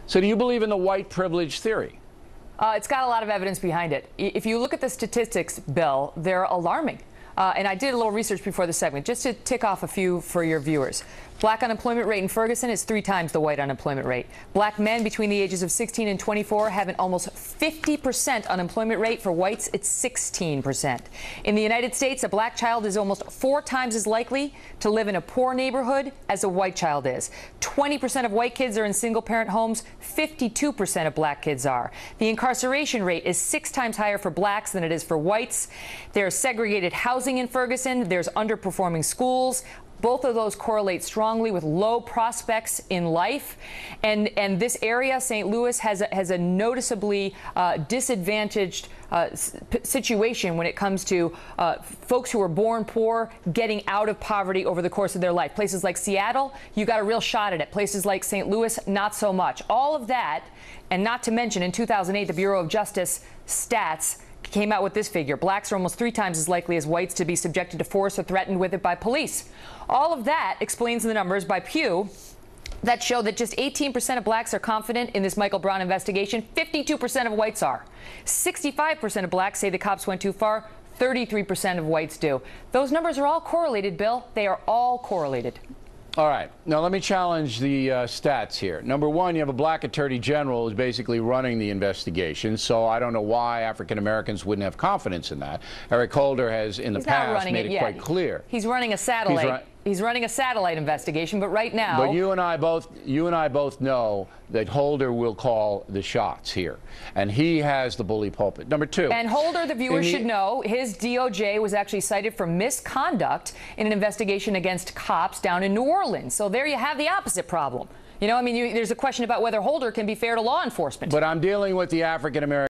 So do you believe in the white privilege theory? It's got a lot of evidence behind it. If you look at the statistics, Bill, they're alarming. And I did a little research before the segment, just to tick off a few for your viewers. Black unemployment rate in Ferguson is 3 times the white unemployment rate. Black men between the ages of 16 and 24 have an almost 50% unemployment rate. For whites, it's 16%. In the United States, a black child is almost 4 times as likely to live in a poor neighborhood as a white child is. 20% of white kids are in single-parent homes. 52% of black kids are. The incarceration rate is 6 times higher for blacks than it is for whites. There's segregated housing in Ferguson. There's underperforming schools. Both of those correlate strongly with low prospects in life. And this area, St. Louis, has a noticeably disadvantaged situation when it comes to folks who are born poor getting out of poverty over the course of their life. Places like Seattle, you got a real shot at it. Places like St. Louis, not so much. All of that, and not to mention in 2008, the Bureau of Justice stats came out with this figure. Blacks are almost 3 times as likely as whites to be subjected to force or threatened with it by police. All of that explains the numbers by Pew that show that just 18% of blacks are confident in this Michael Brown investigation. 52% of whites are. 65% of blacks say the cops went too far. 33% of whites do. Those numbers are all correlated, Bill. They are all correlated. All right. Now, let me challenge the stats here. Number one, you have a black attorney general who's basically running the investigation, so I don't know why African Americans wouldn't have confidence in that. Eric Holder has, in the past, made it quite clear. He's running a satellite. He's running a satellite investigation, but right now. But you and I both know that Holder will call the shots here, and he has the bully pulpit. Number two. And Holder, the viewers should know, his DOJ was actually cited for misconduct in an investigation against cops down in New Orleans. So there you have the opposite problem. You know, I mean, there's a question about whether Holder can be fair to law enforcement. But I'm dealing with the African American